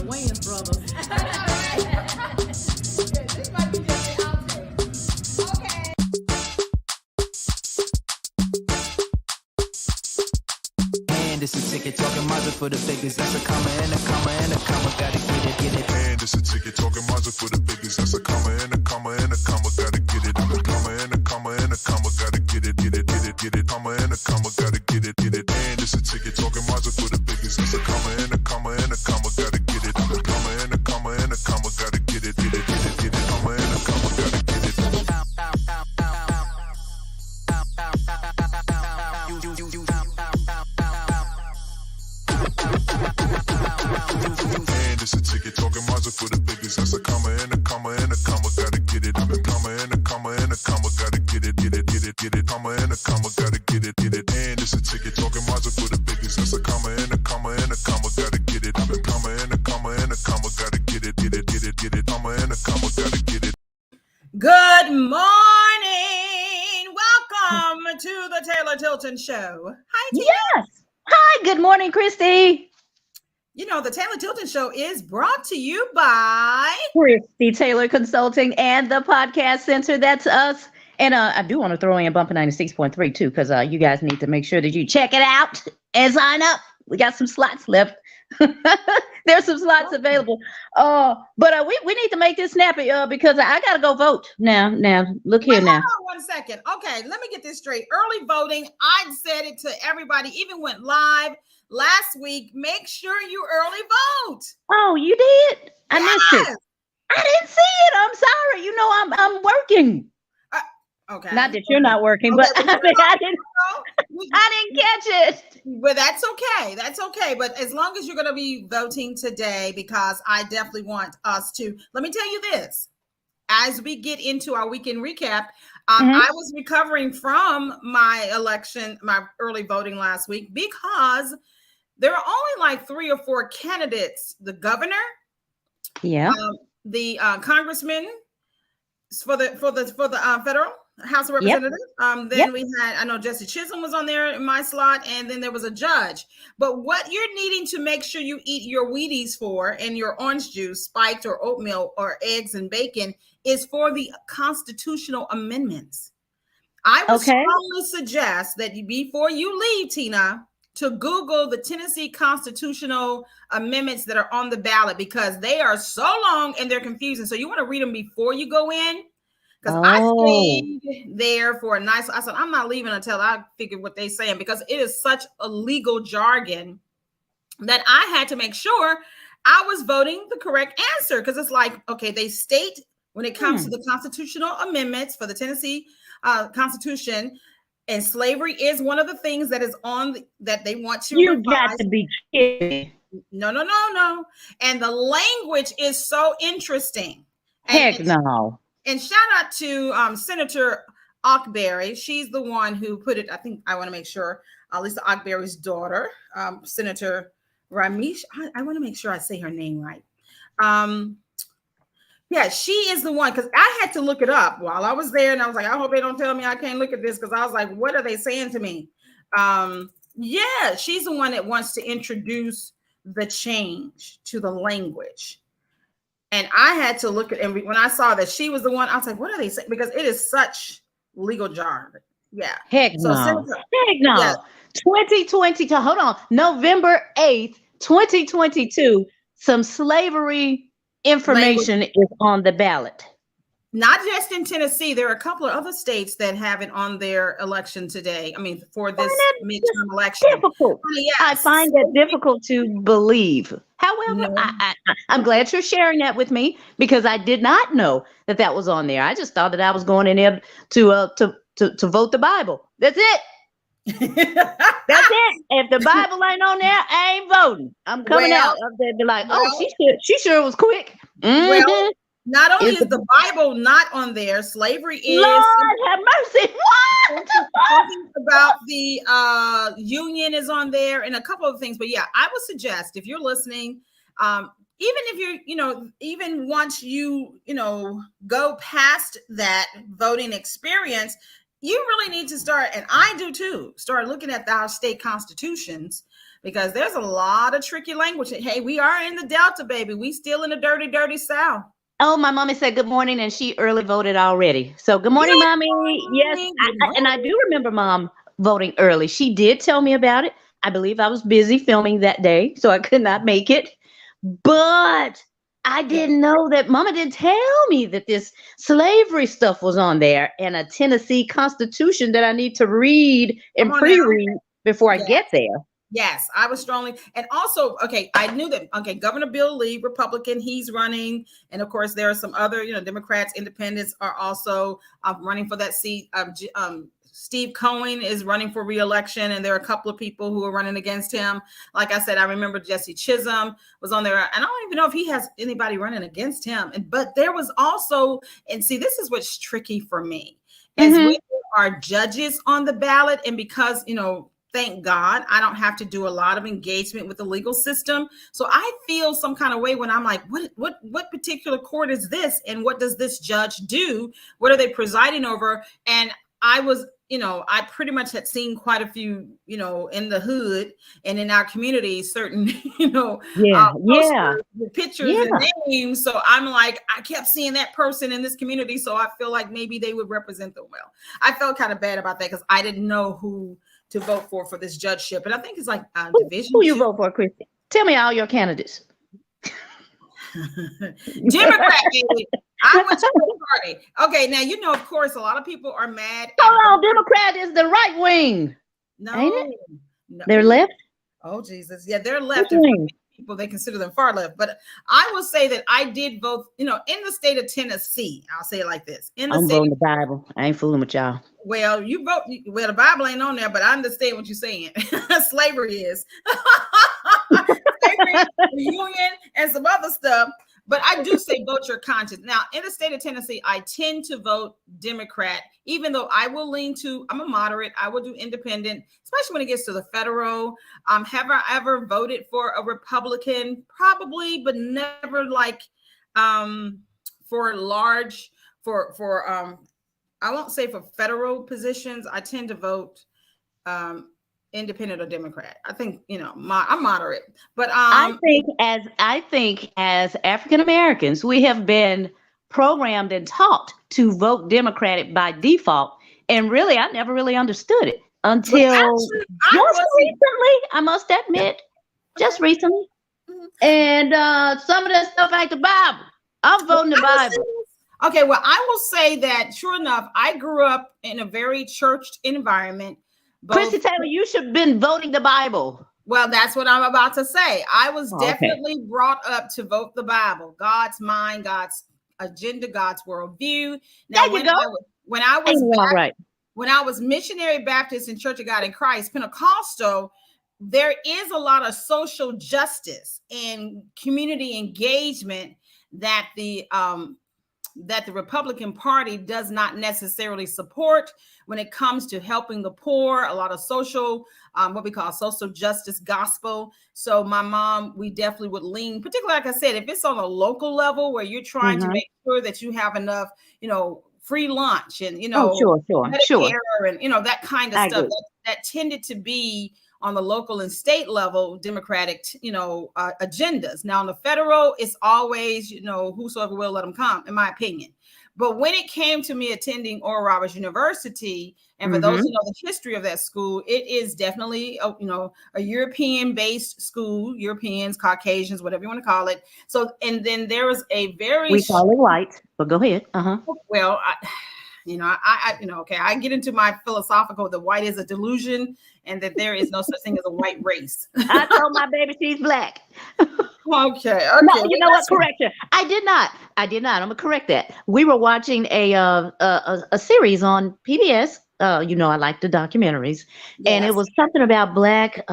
Wayans brothers. This might be just an outtake. Okay. And it's a ticket talking Mazda for the biggest. That's a comma and a comma and a comma. Gotta get it. And it's a ticket talking Mazda for the biggest. That's a comma and a comma and a comma. Gotta get it. I'm a comma and a comma and a comma. Gotta get it. Comma and a comma. Gotta get it. And it's a ticket talking Mazda for the biggest. That's a comma and a comma and a comma. Gotta get it. I'm a comma and a comma and a comma. Gotta get it. Comma and a comma. Gotta get it. And it's a ticket talking Mazda for the biggest. That's a comma and a comma and a comma. Gotta get it. I'm a comma and a comma and a comma. Gotta get it. Comma and a comma. Gotta get it. And it's a ticket talking Mazda for the biggest. That's a comma and a comma and a comma. Gotta get it. I'm a comma and a comma and a comma. Gotta get it. Comma and a comma. Gotta get it. Good morning. Welcome to the Taylor Tilton Show. Hi, Tina. Yes. Hi, good morning, Christie. You know, the Taylor Tilton Show is brought to you by Christie Taylor Consulting and the Podcast Center. That's us. And I do want to throw in Bumper 96.3 too, because you guys need to make sure that you check it out and sign up. We got some slots left. There's some slots available. But we need to make this snappy because I got to go vote now. Look here now. Hold on 1 second. Okay, let me get this straight. Early voting, I said it to everybody, even went live last week. Make sure you early vote. Oh, you did? I missed Yes. it. I didn't see it. I'm sorry. You know, I'm working. Okay. Not that you're not working, but I didn't catch it. But that's okay. That's okay. But as long as you're going to be voting today, because I definitely want us to, let me tell you this, as we get into our weekend recap, I was recovering from my election, my early voting last week, because there are only like 3 or 4 candidates: the governor, the congressman for the federal House of Representatives. Then we had, I know Jesse Chisholm was on there in my slot, and then there was a judge. But what you're needing to make sure you eat your Wheaties for, and your orange juice, spiked or oatmeal or eggs and bacon, is for the constitutional amendments. I would strongly suggest that before you leave, Tina, to Google the Tennessee constitutional amendments that are on the ballot, because they are so long and they're confusing. So you want to read them before you go in. Because I stayed there for I said, I'm not leaving until I figure what they're saying, because it is such a legal jargon that I had to make sure I was voting the correct answer. Because it's like, okay, they state when it comes to the constitutional amendments for the Tennessee Constitution, and slavery is one of the things that is on that they want to You revise. got to be kidding. No. And the language is so interesting. Heck no. And shout out to Senator Ockberry. She's the one who put it. I think I want to make sure, Lisa Ockberry's daughter, Senator Ramesh. I want to make sure I say her name right. Yeah, she is the one, because I had to look it up while I was there. And I was like, I hope they don't tell me I can't look at this, because I was like, what are they saying to me? Yeah, she's the one that wants to introduce the change to the language. And I had to look at, and when I saw that she was the one, I was like, what are they saying? Because it is such legal jargon. Yeah. Heck no. Heck no. Yeah. 2020, hold on. November 8th, 2022, some slavery information is on the ballot. Not just in Tennessee. There are a couple of other states that have it on their election today. I mean, for this midterm election. Difficult. I find that difficult to believe. However, I'm glad you're sharing that with me, because I did not know that was on there. I just thought that I was going in there to vote the Bible. That's it. That's it. If the Bible ain't on there, I ain't voting. I'm coming out of there and be like, she sure was quick. Well, not only is the Bible not on there, slavery is. Lord have mercy. What? Something about the union is on there, and a couple of things. But yeah, I would suggest, if you're listening, even if you're, even once you, go past that voting experience, you really need to start, and I do too, start looking at our state constitutions, because there's a lot of tricky language. Hey, we are in the Delta, baby. We still in the dirty, dirty South. Oh, my mommy said good morning, and she early voted already. So good morning, Good mommy. Yes, morning. Good and I morning. do remember mom voting early. She did tell me about it. I believe I was busy filming that day, so I could not make it. But I didn't know that mama didn't tell me that this slavery stuff was on there and a Tennessee Constitution that I need to read and Come on now. pre-read before I Yes. get there. Yes, I was strongly, and also, okay, I knew that, okay, Governor Bill Lee, Republican, he's running, and of course, there are some other, Democrats, independents are also running for that seat. Steve Cohen is running for re-election, and there are a couple of people who are running against him. Like I said, I remember Jesse Chisholm was on there, and I don't even know if he has anybody running against him. But there was also, and see, this is what's tricky for me, as when there are judges on the ballot, and because, thank God, I don't have to do a lot of engagement with the legal system. So I feel some kind of way when I'm like, what particular court is this? And what does this judge do? What are they presiding over? And I was, I pretty much had seen quite a few, in the hood and in our community, certain, posters with pictures and names. So I'm like, I kept seeing that person in this community. So I feel like maybe they would represent them well. I felt kind of bad about that because I didn't know who to vote for this judgeship. And I think it's like division. Who you vote for, Christie? Tell me all your candidates. Democrat, baby. I went to the party. Okay, now, of course, a lot of people are mad. Hold on, Democrat is the right wing. No, ain't it? No. They're left? Oh, Jesus. Yeah, they're left. And people, they consider them far left. But I will say that I did vote, in the state of Tennessee. I'll say it like this. I'm voting the Bible. I ain't fooling with y'all. Well, the Bible ain't on there, but I understand what you're saying. Slavery is. Slavery, union, and some other stuff. But I do say vote your conscience. Now, in the state of Tennessee, I tend to vote Democrat, even though I will lean to, I'm a moderate, I will do independent, especially when it gets to the federal. Have I ever voted for a Republican? Probably, but never like for large, I won't say for federal positions. I tend to vote independent or Democrat. I think, I'm moderate, but I think as African Americans, we have been programmed and taught to vote Democratic by default. And really, I never really understood it until recently, I must admit, just recently. And some of that stuff ain't the Bible. I'm voting the Bible. Okay, well, I will say that sure enough, I grew up in a very churched environment. Christie Taylor, you should have been voting the Bible. Well, that's what I'm about to say. I was definitely brought up to vote the Bible, God's mind, God's agenda, God's worldview. Now, there you go. When I was missionary Baptist in Church of God in Christ, Pentecostal, there is a lot of social justice and community engagement that the Republican Party does not necessarily support when it comes to helping the poor, a lot of social, what we call social justice gospel. So my mom, we definitely would lean, particularly, like I said, if it's on a local level where you're trying to make sure that you have enough, free lunch and, sure. and, that kind of stuff that tended to be on the local and state level, Democratic, agendas. Now, on the federal, it's always, whosoever will, let them come, in my opinion. But when it came to me attending Oral Roberts University, and for those who know the history of that school, it is definitely, a European-based school, Europeans, Caucasians, whatever you want to call it. So, and then there was a very... We call it white, but go ahead. Well, I get into my philosophical that white is a delusion and that there is no such thing as a white race. I told my baby she's black. Okay. No, you know what? Correction. I did not. I'm gonna correct that. We were watching a series on PBS. I like the documentaries, and it was something about Black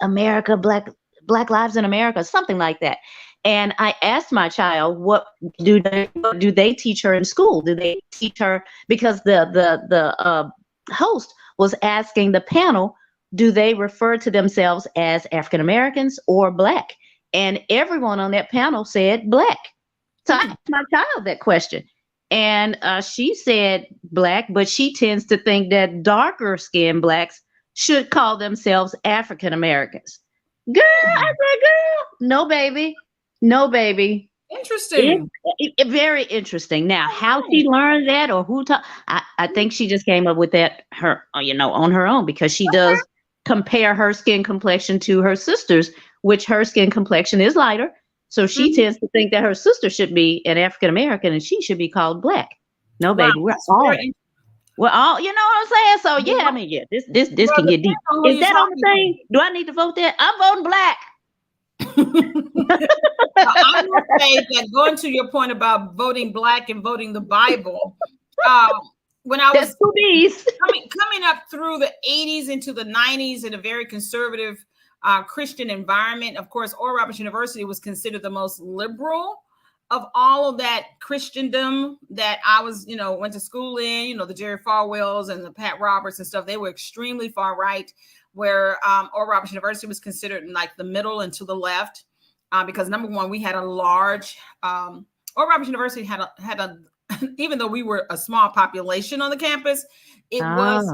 America, Black lives in America, something like that. And I asked my child, what do they teach her in school? Do they teach her, because the host was asking the panel, do they refer to themselves as African Americans or Black? And everyone on that panel said Black. So I asked my child that question. And she said black, but she tends to think that darker skinned blacks should call themselves African Americans. Girl, I said, girl, no, baby. No, baby. Interesting. Very interesting. Now, how she learned that or who taught, I think she just came up with that on her own, because she does compare her skin complexion to her sister's, which her skin complexion is lighter. So she tends to think that her sister should be an African American and she should be called black. No, baby, we're all, you know what I'm saying? So yeah, I mean, yeah, this can get deep. Is that on the thing? Do I need to vote that? I'm voting black. I will say that, going to your point about voting black and voting the Bible, when I was coming up through the 80s into the 90s in a very conservative Christian environment, of course, Oral Roberts University was considered the most liberal of all of that Christendom that I was, went to school in, the Jerry Falwells and the Pat Roberts and stuff. They were extremely far right, where Oral Roberts University was considered like the middle and to the left, because number one, we had a large, Oral Roberts University had a, even though we were a small population on the campus, it was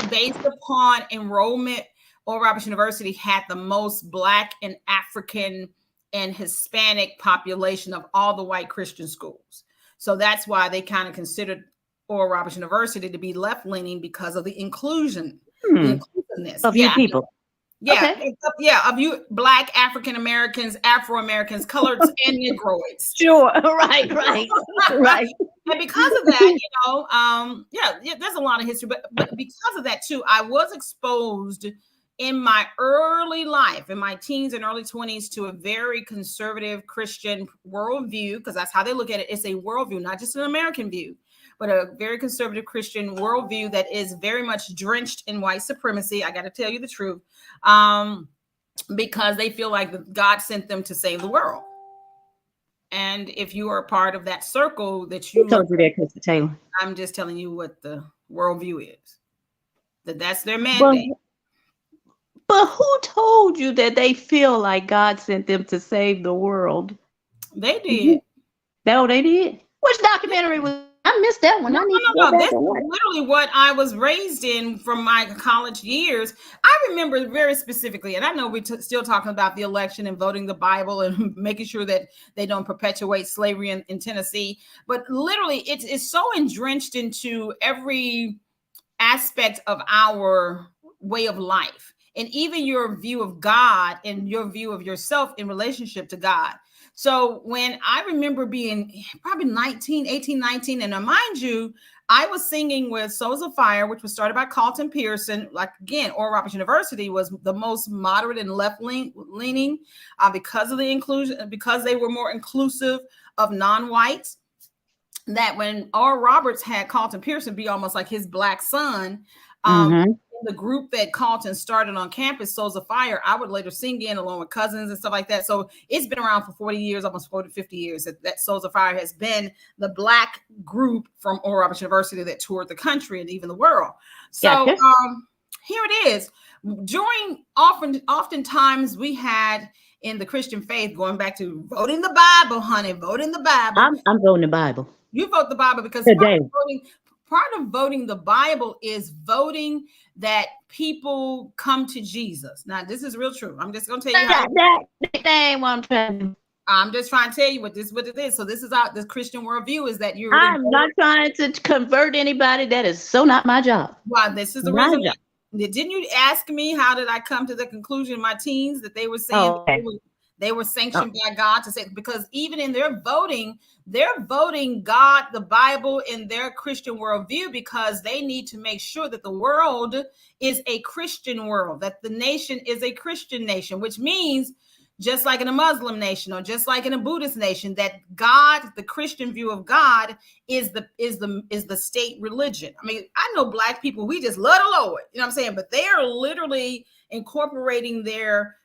based upon enrollment. Oral Roberts University had the most Black and African and Hispanic population of all the white Christian schools. So that's why they kind of considered Oral Roberts University to be left-leaning, because of the inclusion. The inclusiveness of you people. Yeah. Okay. Of you Black, African Americans, Afro Americans, coloreds, and Negroids. Sure. Right. Right. And because of that, there's a lot of history, but because of that too, I was exposed in my early life, in my teens and early 20s, to a very conservative Christian worldview, because that's how they look at it. It's a worldview, not just an American view, but a very conservative Christian worldview that is very much drenched in white supremacy. I got to tell you the truth, because they feel like God sent them to save the world. And if you are a part of that circle, that you told you that, Christie Taylor. I'm just telling you what the worldview is. That's their mandate. But who told you that they feel like God sent them to save the world? They did. No, they did. Which documentary was? I missed that one. No. This is literally what I was raised in from my college years. I remember very specifically, and I know we're still talking about the election and voting the Bible and making sure that they don't perpetuate slavery in Tennessee. But literally, it's so entrenched into every aspect of our way of life, and even your view of God and your view of yourself in relationship to God. So when I remember being probably 18, 19, and mind you, I was singing with Souls of Fire, which was started by Carlton Pearson. Like, again, Oral Roberts University was the most moderate and left-leaning because of the inclusion, because they were more inclusive of non-whites. That when Oral Roberts had Carlton Pearson be almost like his black son, the group that Carlton started on campus, Souls of Fire, I would later sing in along with cousins and stuff like that. So it's been around for 40 years, almost 50 years, that Souls of Fire has been the black group from Oral Roberts University that toured the country and even the world. So here it is. Oftentimes we had in the Christian faith, going back to voting the Bible, honey, voting the Bible. I'm voting the Bible. You vote the Bible because part of voting the Bible is voting that people come to Jesus. Now, this is real true. I'm just going to tell you I'm just trying to tell you what it is. So this is this Christian worldview is that you're. I'm not trying to convert anybody. That is so not my job. Well, this is the reason. Didn't you ask me how did I come to the conclusion in my teens that they were saying they were sanctioned by God to say, because even in their voting, they're voting God, the Bible, in their Christian worldview, because they need to make sure that the world is a Christian world, that the nation is a Christian nation, which means just like in a Muslim nation or just like in a Buddhist nation, that God, the Christian view of God, is the state religion. I mean, I know Black people, we just love the Lord, you know what I'm saying? But they are literally incorporating their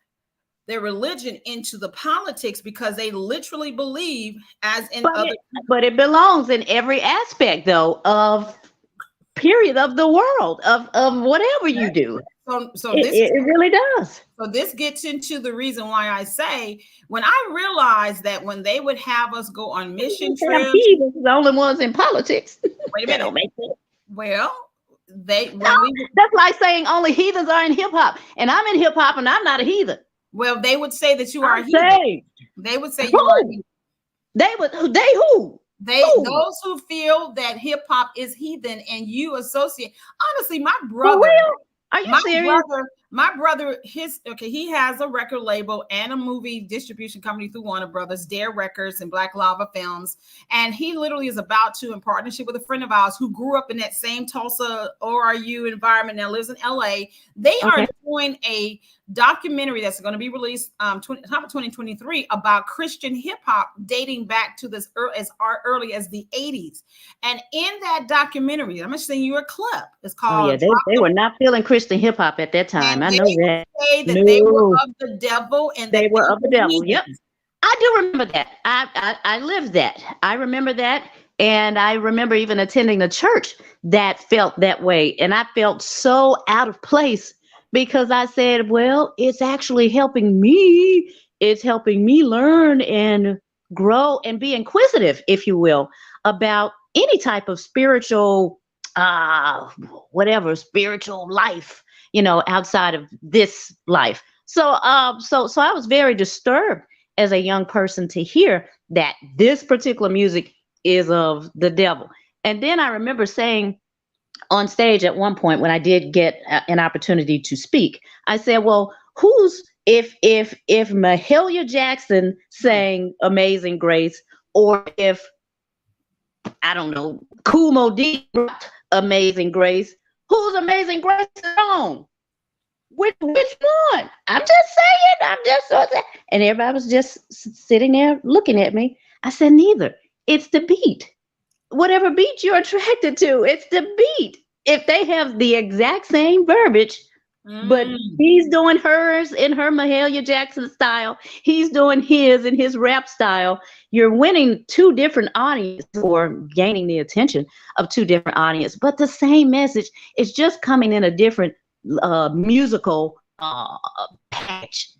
religion into the politics because they literally believe but it belongs in every aspect though of the world of whatever you do. So It, this it really does. so this gets into the reason why I say when I realized that when they would have us go on mission Damn trips, heathens is the only ones in politics. wait a That don't minute. make sense. Well, they No, when we that's like saying only heathens are in hip hop, and I'm in hip hop, and I'm not a heathen. well they would say that you are a I'm heathen. saved. They would say you are a Who? heathen. They would. They who? Who? Those who feel that hip hop is heathen and you associate. Honestly, my For brother, real? Are you serious? my brother, he has a record label and a movie distribution company through Warner Brothers, Dare Records and Black Lava Films. And he literally is about to, in partnership with a friend of ours who grew up in that same Tulsa ORU environment, now lives in LA. They are doing a documentary that's going to be released top of 2023 about Christian hip hop dating back to as early as the 80s. And in that documentary, I'm going to send you a clip. It's called. Oh yeah, they were not feeling Christian hip hop at that time. I know that. Say that they were of the devil and they that were of the devil. heathens. Yep, I do remember that. I lived that. I remember that, and I remember even attending a church that felt that way, and I felt so out of place because I said, "Well, it's actually helping me. It's helping me learn and grow and be inquisitive, if you will, about any type of spiritual, whatever spiritual life." Outside of this life. So I was very disturbed as a young person to hear that this particular music is of the devil. And then I remember saying on stage at one point when I did get an opportunity to speak, I said, well, if Mahalia Jackson sang Amazing Grace, or if, I don't know, Kool Moe Dee wrote Amazing Grace, whose Amazing Grace is on? Which one? I'm just saying. I'm just so sad. And everybody was just sitting there looking at me. I said, neither. It's the beat. Whatever beat you're attracted to, it's the beat. If they have the exact same verbiage, but he's doing hers in her Mahalia Jackson style, he's doing his in his rap style, you're winning two different audiences or gaining the attention of two different audiences, but the same message is just coming in a different musical package.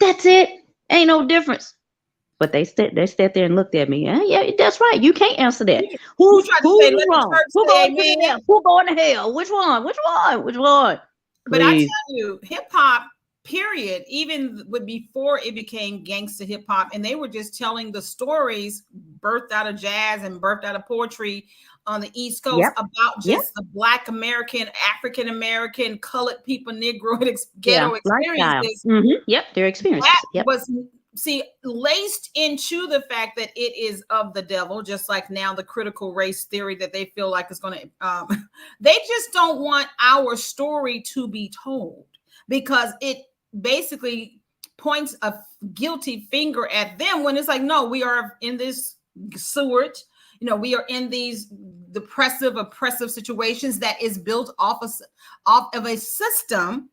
That's it. Ain't no difference. But they sat there and looked at me. Yeah, that's right. You can't answer that. Who's wrong? Who going to hell? Who going to hell? Which one? But I Please. tell you, hip hop, period, even before it became gangster hip hop, and they were just telling the stories birthed out of jazz and birthed out of poetry on the East Coast about just the Black American, African American, colored people, Negro ghetto experiences. Yep, their experiences. That was laced into the fact that it is of the devil, just like now the critical race theory that they feel like is going to, they just don't want our story to be told because it basically points a guilty finger at them when it's like, no, we are in this sewage. We are in these oppressive situations that is built off of a system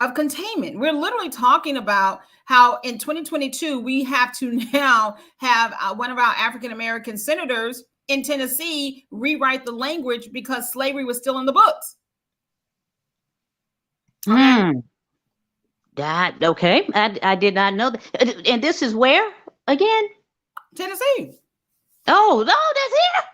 of containment. We're literally talking about how in 2022, we have to now have one of our African-American senators in Tennessee rewrite the language because slavery was still in the books. Okay. I did not know that. And this is where again? Tennessee. Oh, no, that's it.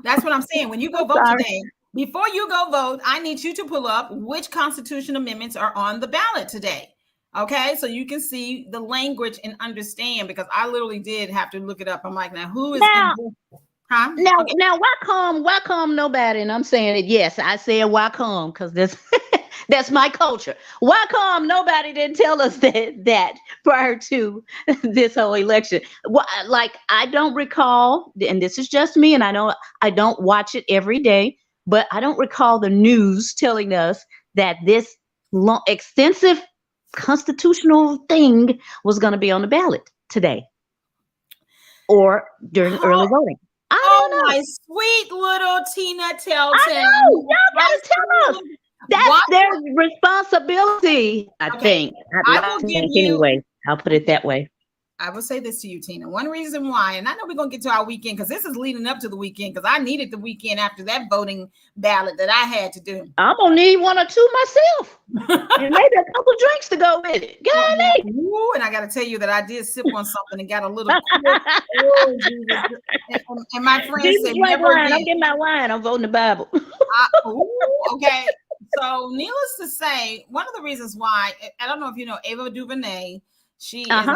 That's what I'm saying. When you go vote today, before you go vote, I need you to pull up which constitution amendments are on the ballot today. Okay, so you can see the language and understand, because I literally did have to look it up. I'm like, now who is now? Now, now, why come nobody? And I'm saying it. Yes, I said why come because that's my culture. Why come nobody didn't tell us that prior to this whole election? Like I don't recall, and this is just me, and I know I don't watch it every day, but I don't recall the news telling us that this extensive constitutional thing was going to be on the ballot today or during early voting. I don't know. My sweet little Tina Tilton. I know. Y'all gotta tell us. That's their responsibility, I think. I will give you. Anyway, I'll put it that way. I will say this to you, Tina. One reason why, and I know we're going to get to our weekend because this is leading up to the weekend because I needed the weekend after that voting ballot that I had to do. I'm going to need 1 or 2 myself. And maybe a couple drinks to go with it. Golly. Ooh, and I got to tell you that I did sip on something and got a little oh, Jesus. And my friend said, never wine. I'm getting my wine. I'm voting the Bible. Okay. So needless to say, one of the reasons why, I don't know if you know Ava DuVernay, she is,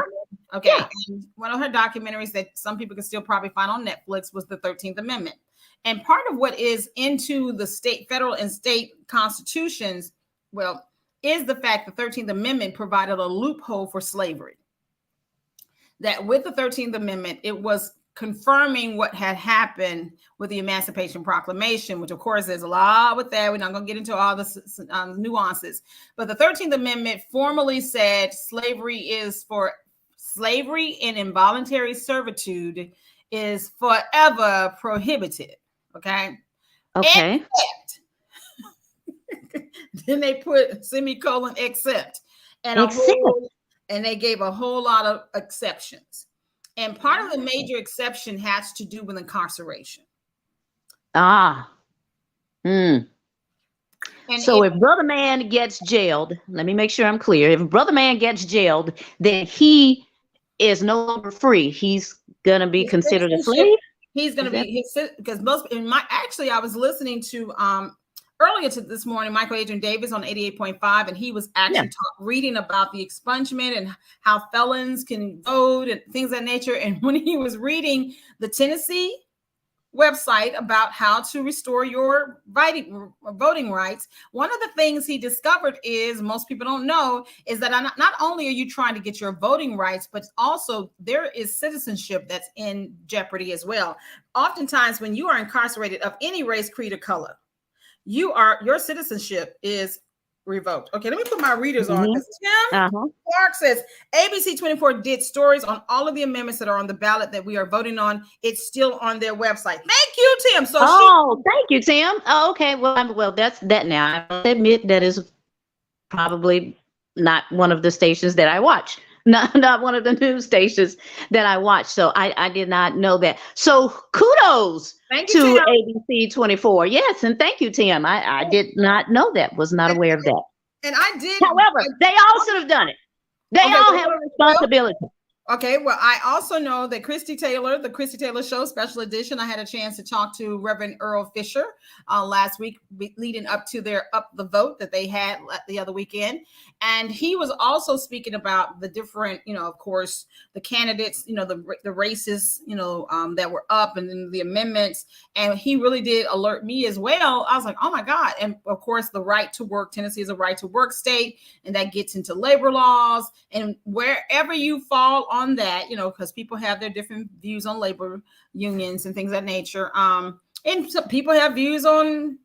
okay. Yeah. And one of her documentaries that some people can still probably find on Netflix was the 13th Amendment. And part of what is into the state, federal and state constitutions, well, is the fact the 13th Amendment provided a loophole for slavery. That with the 13th Amendment, it was confirming what had happened with the Emancipation Proclamation, which of course there's a lot with that. We're not going to get into all the nuances, but the 13th Amendment formally said slavery and involuntary servitude is forever prohibited. Okay. Except, then they put semicolon except, and they gave a whole lot of exceptions. And part of the major exception has to do with incarceration. So if Brother Man gets jailed, let me make sure I'm clear. If Brother Man gets jailed, then he is no longer free. He's going to be considered a slave. He's going to be, because I was listening to, earlier to this morning, Michael Adrian Davis on 88.5, and he was actually reading about the expungement and how felons can vote and things of that nature. And when he was reading the Tennessee website about how to restore your voting rights, one of the things he discovered is, most people don't know, is that not only are you trying to get your voting rights, but also there is citizenship that's in jeopardy as well. Oftentimes when you are incarcerated of any race, creed, or color, your citizenship is revoked. Okay, let me put my readers on. Tim Clark says ABC 24 did stories on all of the amendments that are on the ballot that we are voting on. It's still on their website. Thank you, Tim. Thank you, Tim. Oh, okay. Well, that's that now. I admit that is probably not one of the stations that I watch. Not one of the news stations that I watch. So I did not know that. So kudos to ABC 24. Yes, and thank you, Tim. I did not know that. Was not aware of that. And I did. However, they all should have done it. They all have a responsibility. Okay, well, I also know that Christie Taylor, the Christie Taylor Show Special Edition, I had a chance to talk to Reverend Earl Fisher last week, leading up to their Up the Vote that they had the other weekend. And he was also speaking about the different, of course, the candidates, the races, that were up, and then the amendments. And he really did alert me as well. I was like, oh my God. And of course, the right to work, Tennessee is a right to work state, and that gets into labor laws. And wherever you fall on that, because people have their different views on labor unions and things of that nature. And some people have views on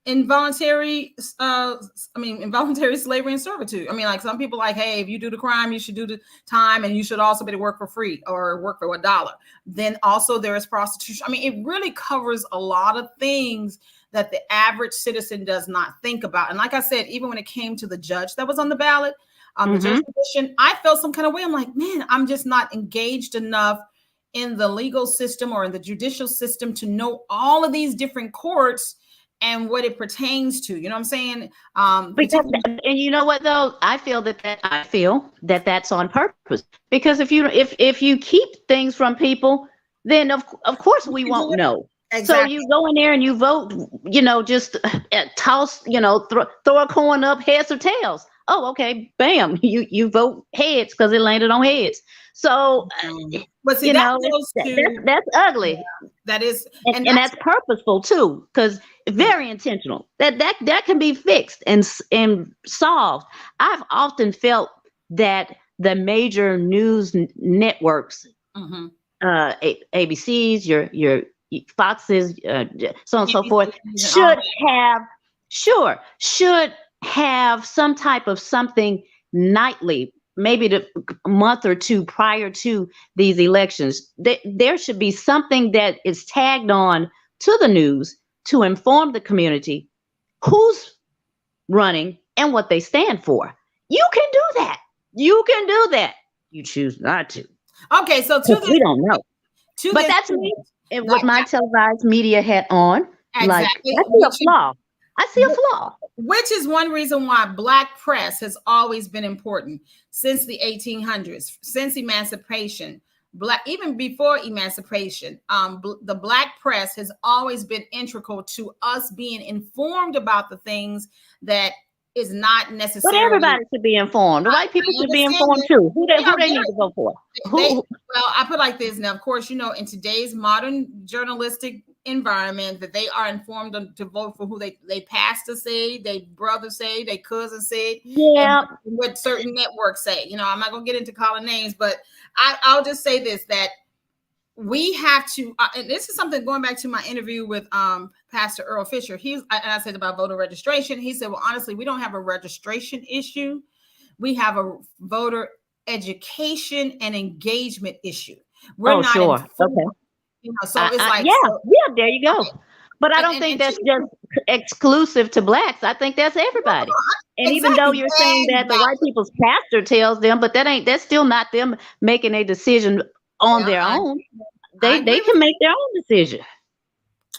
involuntary slavery and servitude. Like some people hey, if you do the crime, you should do the time, and you should also be to work for free or work for $1. Then also there is prostitution. It really covers a lot of things that the average citizen does not think about. And like I said, even when it came to the judge that was on the ballot, the judge position, I felt some kind of way. I'm like, man, I'm just not engaged enough in the legal system or in the judicial system to know all of these different courts and what it pertains to. You know what I'm saying? And you know what though? I feel that that's on purpose. Because if you keep things from people, then of course we won't know. Exactly. So you go in there and you vote, just toss, throw a coin up, heads or tails. Oh, okay, bam, you vote heads because it landed on heads. So, but see, that's ugly. Yeah, that is, and that's purposeful too, because very intentional. That can be fixed and solved. I've often felt that the major news networks, ABCs, your Foxes, so on and so forth, should have some type of something nightly, maybe the month or two prior to these elections. There should be something that is tagged on to the news to inform the community who's running and what they stand for. You can do that. You choose not to. Okay, so We don't know. But that's me. And with my Black- televised media hat on, like Exactly. I see a flaw. I see a flaw. Which is one reason why Black press has always been important since the 1800s, since emancipation. Even before emancipation, the Black press has always been integral to us being informed about the things that is not necessarily. But everybody should be informed. The white people should be informed too. Who they need to vote for? Well, I put it like this. Now, of course, you know, in today's modern journalistic environment, that they are informed to vote for who they pastor say, they brother say, they cousin say, yeah, what certain networks say. You know, I'm not gonna get into calling names, but I'll just say this, that we have to, and this is something going back to my interview with Pastor Earl Fisher. I said about voter registration. He said, well, honestly, we don't have a registration issue. We have a voter education and engagement issue. We're not sure. informed. Okay. You know, so it's like, there you go. Okay. But I don't think that's just exclusive to Blacks. I think that's everybody. And even though you're saying that the white people's pastor tells them, but that's still not them making a decision on their own. They can make their own decision.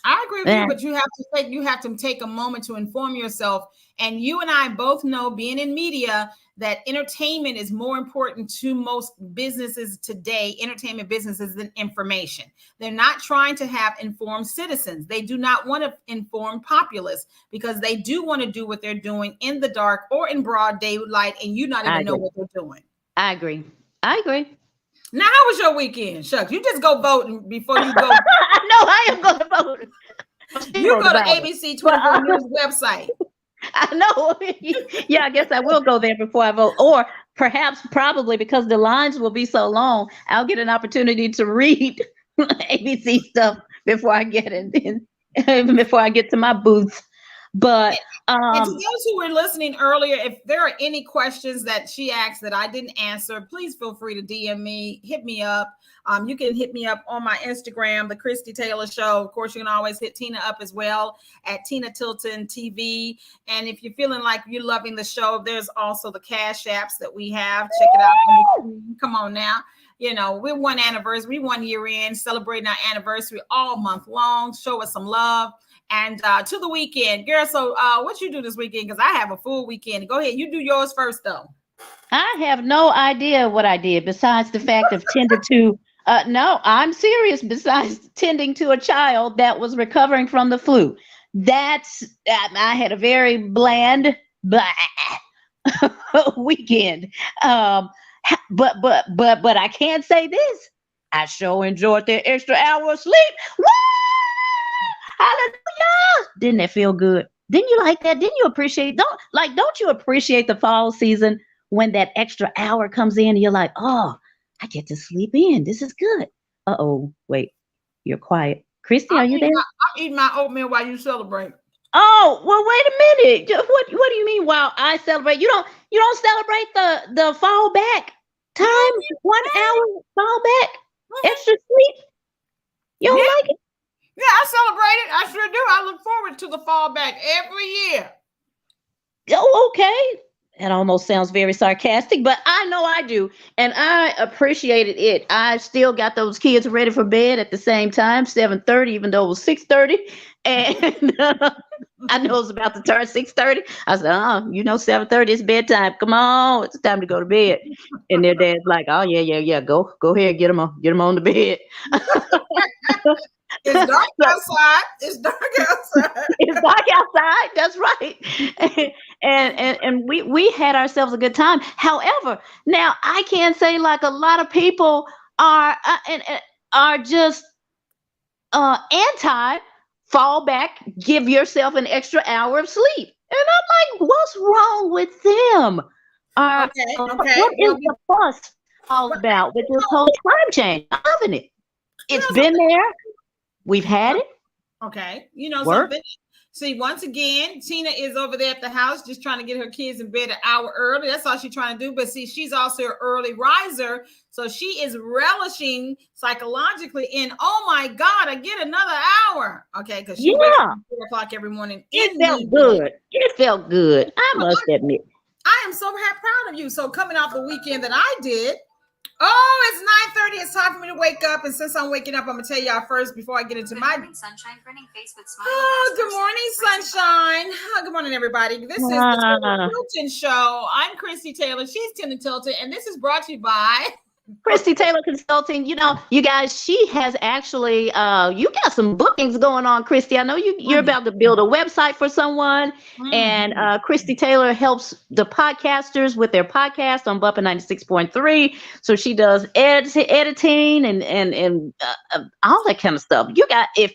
I agree with you, but you have to take a moment to inform yourself. And you and I both know, being in media, that entertainment is more important to most businesses today, entertainment businesses, than information. They're not trying to have informed citizens. They do not want to inform populace, because they do want to do what they're doing in the dark or in broad daylight, and you not even know what they're doing. I agree. Now, how was your weekend? Shucks, you just go voting before you go. I know I am going to vote. You go to ABC 24 News website. I know. Yeah, I guess I will go there before I vote. Or probably because the lines will be so long, I'll get an opportunity to read ABC stuff before I get before I get to my booth. But and to those who were listening earlier, if there are any questions that she asked that I didn't answer, please feel free to DM me, hit me up. You can hit me up on my Instagram, the Christie Taylor Show. Of course, you can always hit Tina up as well at Tina Tilton TV. And if you're feeling like you're loving the show, there's also the Cash Apps that we have. Check it out. Come on now. You know, we're 1 year in, celebrating our anniversary all month long. Show us some love. And to the weekend, girl. So what you do this weekend? Because I have a full weekend. Go ahead. You do yours first, though. I have no idea what I did, besides the fact of tended to. No, I'm serious. Besides tending to a child that was recovering from the flu. I had a very bland weekend. But I can't say this. I sure enjoyed that extra hour of sleep. Woo! Hallelujah! Didn't that feel good? Didn't you like that? Didn't you appreciate? Don't you appreciate the fall season when that extra hour comes in and you're like, oh, I get to sleep in. This is good. Uh-oh, wait, you're quiet. Christy, are you there? I'm eating my oatmeal while you celebrate. Oh, well, wait a minute. What do you mean while I celebrate? You don't celebrate the fall back time? 1 hour fall back? Extra sleep? You don't like it? Yeah, I celebrate it. I sure do. I look forward to the fall back every year. Oh, okay. That almost sounds very sarcastic, but I know I do. And I appreciated it. I still got those kids ready for bed at the same time, 7:30, even though it was 6:30. And I know it was about to turn 6:30. I said, 7:30 is bedtime. Come on, it's time to go to bed. And their dad's like, oh, yeah. Go ahead, get them on the bed. It's dark outside. It's dark outside. It's dark outside. That's right. And we had ourselves a good time. However, now I can't say like a lot of people are just anti fall back. Give yourself an extra hour of sleep. And I'm like, what's wrong with them? Okay. What is the fuss all about with this whole time change? I'm loving it. It's been there. We've had it. Okay. Something. See, once again, Tina is over there at the house just trying to get her kids in bed an hour early. That's all she's trying to do. But see, she's also an early riser. So she is relishing psychologically in, oh my God, I get another hour. Okay. Because she wakes up at 4 o'clock every morning. It felt good. It felt good. I must admit. I am so proud of you. So coming off the weekend that I did, Oh, it's 9:30. It's time for me to wake up. And since I'm waking up, I'm gonna tell y'all first before I get into my Sunshine, grinning face with smile. Oh, good morning, sunshine. Oh, good morning, everybody. This is the Taylor Tilton Show. I'm Christie Taylor. She's Taylor Tilton, and this is brought to you by Christie Taylor Consulting. You know, you guys, she has actually, you got some bookings going on, Christie. I know you're about to build a website for someone, and Christie Taylor helps the podcasters with their podcast on Bumpin' 96.3. So she does editing and all that kind of stuff. You got, if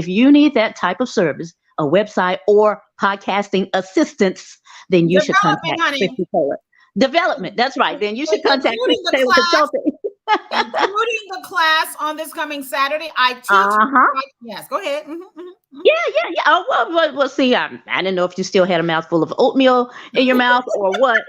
you need that type of service, a website or podcasting assistance, then you should contact Christie Taylor. Development, that's right. Then you should contact Christie Taylor Consulting. Including the class on this coming Saturday. I teach. Yes, go ahead. Yeah. Oh, well, see, I didn't know if you still had a mouthful of oatmeal in your mouth or what.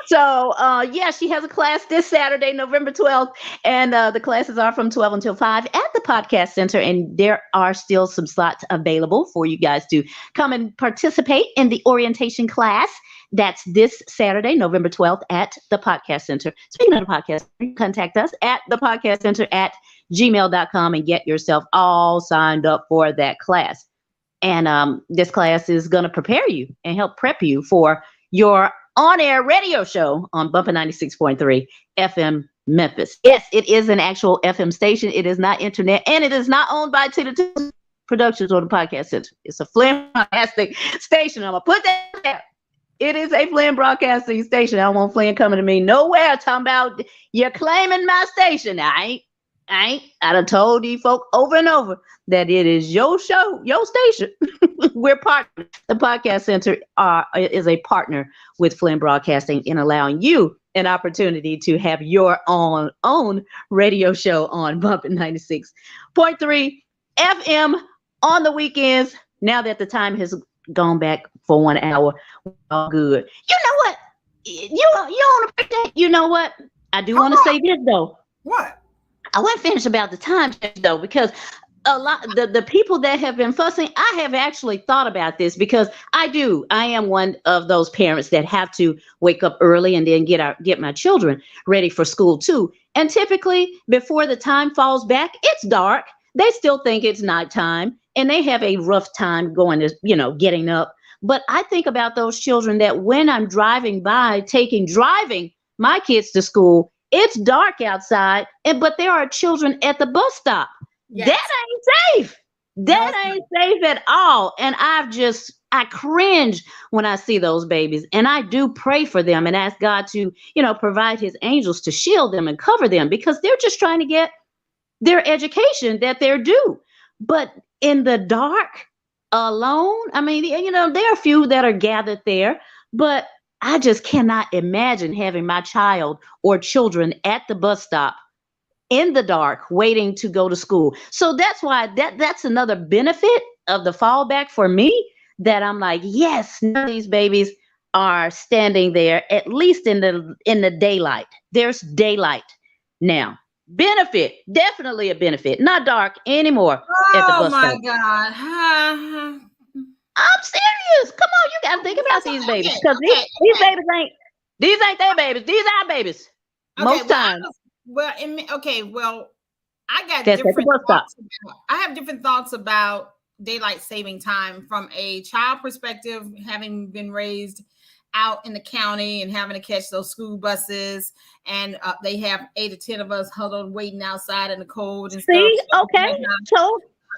So, yeah, she has a class this Saturday, November 12th, and the classes are from 12 until 5 at the Podcast Center, and there are still some slots available for you guys to come and participate in the orientation class. That's this Saturday, November 12th at the Podcast Center. Speaking of the podcast, contact us at thepodcastcenter@gmail.com and get yourself all signed up for that class. And this class is going to prepare you and help prep you for your on-air radio show on Bumpin' 96.3 FM Memphis. Yes, it is an actual FM station. It is not internet, and it is not owned by Taylor Tilton Productions or the Podcast Center. It's a Flynn Broadcasting station. I'm going to put that there. It is a Flynn Broadcasting station. I don't want Flynn coming to me nowhere talking about you're claiming my station. I done told you folk over and over that it is your show, your station. We're partners. The Podcast Center is a partner with Flynn Broadcasting in allowing you an opportunity to have your own radio show on Bumpin' 96.3 FM on the weekends. Now that the time has gone back for 1 hour, we're all good. You know what? You want to pretend? You know what? I do want to say this though. What? I want to finish about the time though, because a lot the people that have been fussing, I have actually thought about this because I am one of those parents that have to wake up early and then get my children ready for school too. And typically before the time falls back, it's dark. They still think it's nighttime and they have a rough time going to, getting up. But I think about those children that when I'm driving by, driving my kids to school, it's dark outside, but there are children at the bus stop. Yes. That ain't safe. That ain't safe at all. And I cringe when I see those babies. And I do pray for them and ask God to, provide his angels to shield them and cover them because they're just trying to get their education that they're due. But in the dark, alone, I mean, there are a few that are gathered there, but I just cannot imagine having my child or children at the bus stop in the dark waiting to go to school. So that's why that's another benefit of the fallback for me that I'm like, yes, none of these babies are standing there, at least in the daylight. There's daylight now. Benefit, definitely a benefit. Not dark anymore at the bus stop. Oh my God. I'm serious. Come on, you gotta think about these babies because these babies ain't their babies. These are babies. Most times. I got different thoughts. I have different thoughts about daylight saving time from a child perspective, having been raised out in the county and having to catch those school buses, and they have 8 or 10 of us huddled waiting outside in the cold and stuff. Okay,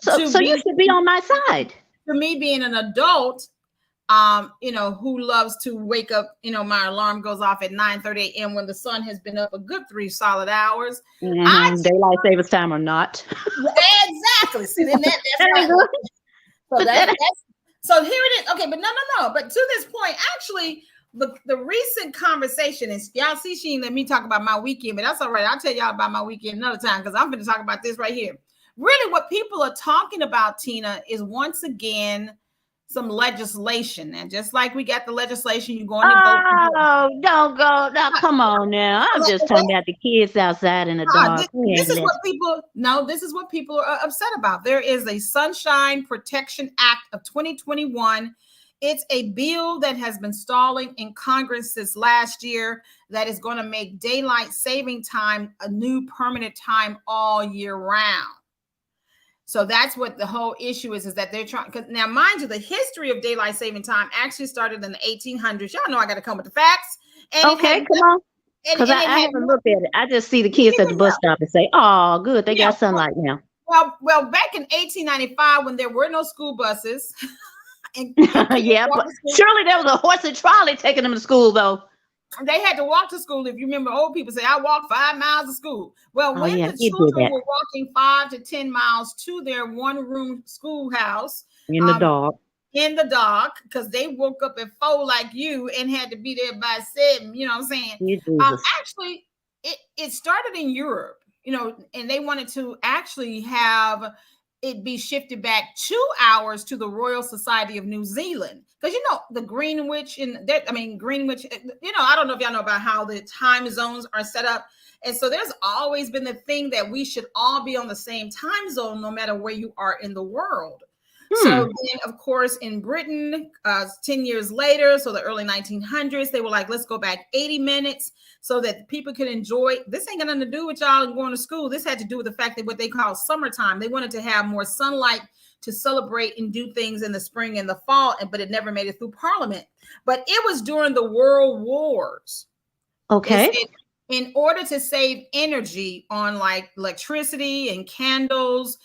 so you should be on my side. For me, being an adult, who loves to wake up, my alarm goes off at 9:30 a.m. when the sun has been up a good 3 solid hours. Daylight savings time or not. Exactly. See, then that's right. So here it is. Okay, but no. But to this point, actually, the recent conversation is, y'all see, she ain't let me talk about my weekend, but that's all right. I'll tell y'all about my weekend another time because I'm going to talk about this right here. Really, what people are talking about, Tina, is once again some legislation. And just like we got the legislation, you going to vote. Oh, don't go. Now, come on now. I'm just talking about the kids outside in the dark. This is what people are upset about. There is a Sunshine Protection Act of 2021 It's a bill that has been stalling in Congress since last year that is going to make daylight saving time a new permanent time all year round. So that's what the whole issue is that they're trying. Because now, mind you, the history of daylight saving time actually started in the 1800s. Y'all know I got to come with the facts. And Okay, come on. Because I haven't looked at it. I just see the kids at the bus stop and say, "Oh, good, they got sunlight now." Well, back in 1895, when there were no school buses, and yeah, but surely there was a horse and trolley taking them to school, though. They had to walk to school. If you remember, old people say, "I walked 5 miles to school." Well, when the children were walking 5 to 10 miles to their one-room schoolhouse in the dark, because they woke up at 4 like you and had to be there by 7. You know what I'm saying? Actually, it started in Europe. And they wanted to actually have it be shifted back 2 hours to the Royal Society of New Zealand. Because, the Greenwich, Greenwich, I don't know if y'all know about how the time zones are set up. And so there's always been the thing that we should all be on the same time zone, no matter where you are in the world. So then, of course, in Britain, 10 years later, so the early 1900s, they were like, let's go back 80 minutes so that people could enjoy. This ain't got nothing to do with y'all going to school. This had to do with the fact that what they call summertime. They wanted to have more sunlight to celebrate and do things in the spring and the fall, but it never made it through Parliament. But it was during the World Wars. Okay. In order to save energy on like electricity and candles,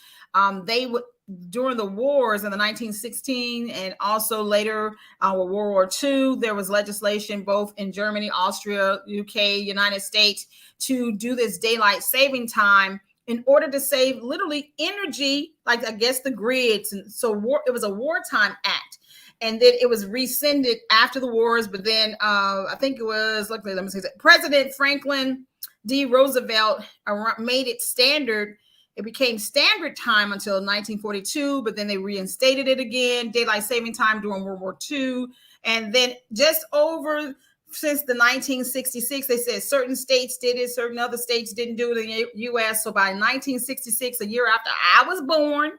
they would, during the wars in the 1916 and also later World War II, there was legislation both in Germany, Austria, UK, United States to do this daylight saving time in order to save literally energy, like I guess the grids. And so it was a wartime act. And then it was rescinded after the wars. But then I think it was, luckily, let me say that President Franklin D. Roosevelt made it standard. It became standard time until 1942, but then they reinstated it again, daylight saving time during World War II. And then just over since the 1966, they said certain states did it, certain other states didn't do it in the U.S. So by 1966, a year after I was born,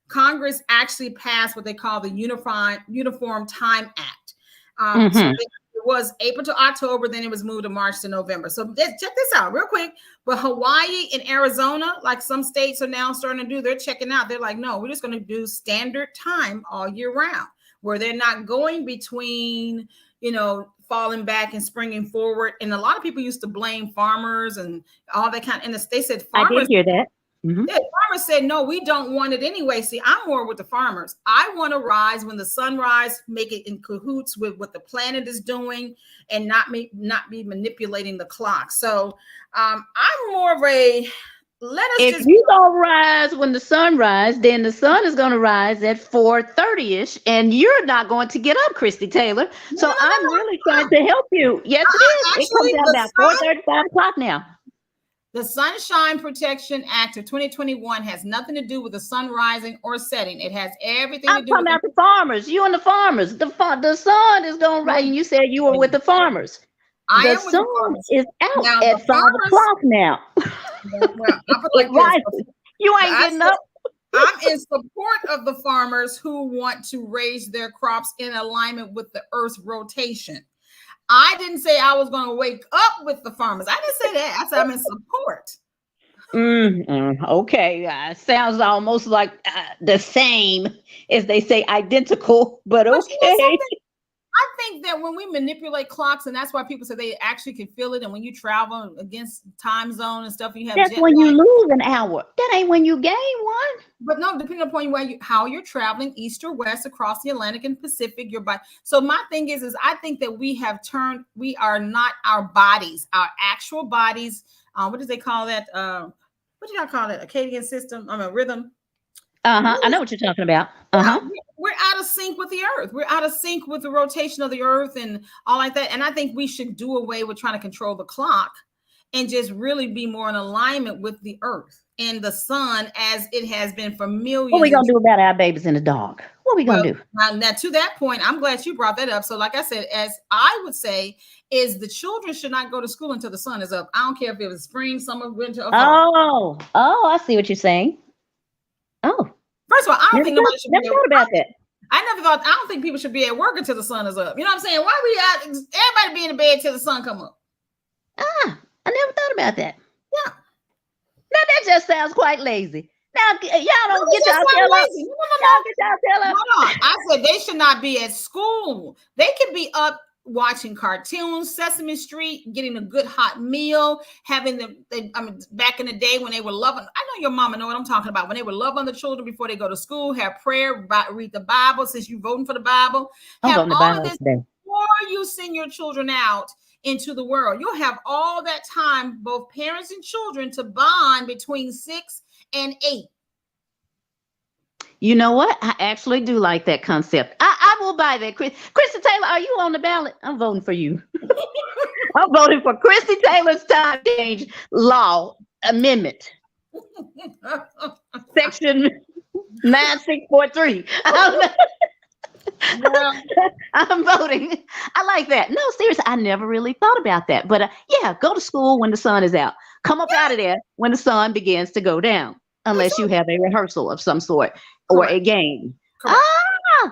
Congress actually passed what they call the Uniform Time Act. So it was April to October, then it was moved to March to November. So check this out real quick. But Hawaii and Arizona, like some states are now starting to do, they're checking out. They're like, no, we're just going to do standard time all year round, where they're not going between, falling back and springing forward. And a lot of people used to blame farmers and all that kind of, and they said farmers. I did hear that. Mm-hmm. Yeah, farmers said, no, we don't want it anyway. See, I'm more with the farmers. I want to rise when the sun rise, make it in cahoots with what the planet is doing and not be manipulating the clock. So I'm more of a, if you don't rise when the sun rises, then the sun is going to rise at 4:30ish, and you're not going to get up, Christie Taylor. So I'm really trying to help you. Yes, it is. It comes out about 4:30, 5 o'clock now. The Sunshine Protection Act of 2021 has nothing to do with the sun rising or setting. It has everything to do with... I'm talking about the farmers. You and the farmers. The sun is going to rise. And you said you were with the farmers. The sun is out now, at 5 o'clock now. You ain't getting up. I'm in support of the farmers who want to raise their crops in alignment with the Earth's rotation. I didn't say I was going to wake up with the farmers. I didn't say that. I said I'm in support. Okay. Sounds almost like the same as they say identical, but okay. I think that when we manipulate clocks, and that's why people say they actually can feel it. And when you travel against time zone and stuff, you have that's when you lose an hour. That ain't when you gain one. But no, depending upon how you're traveling, east or west, across the Atlantic and Pacific, your body. So my thing is I think that we are not our bodies, our actual bodies. What do they call that? What do y'all call it? Circadian system? A rhythm. I know what you're talking about. We're out of sync with the earth. We're out of sync with the rotation of the earth and all like that. And I think we should do away with trying to control the clock and just really be more in alignment with the earth and the sun as it has been for millions. What are we going to do about our babies in the dark? What are we going to do? Now, to that point, I'm glad you brought that up. So like I said, as I would say, is the children should not go to school until the sun is up. I don't care if it was spring, summer, winter, or fall. Oh, I see what you're saying. Oh, first of all, I don't think nobody should be about that. I never thought. I don't think people should be at work until the sun is up. You know what I'm saying? Why we out? Everybody be in the bed till the sun come up. I never thought about that. Yeah. Now that just sounds quite lazy. Now y'all don't No, get that's y'all not tail up. lazy. No. Y'all get y'all tail up. Hold on. I said they should not be at school. They could be up watching cartoons, Sesame Street, getting a good hot meal, having back in the day when they were loving. I know your mama know what I'm talking about. When they would love on the children before they go to school, have prayer, read the Bible. Since you're voting for the Bible, I'm have voting the all Bible of this today. before you send your children out into the world. You'll have all that time, both parents and children, to bond between 6 and 8. You know what? I actually do like that concept. I will buy that. Christie Taylor, are you on the ballot? I'm voting for you. I'm voting for Christie Taylor's time change law amendment. Section 9643. I'm voting. I like that. No, seriously, I never really thought about that. But yeah, go to school when the sun is out. Come up out of there when the sun begins to go down, unless you have a rehearsal of some sort or a game. Correct. Yeah,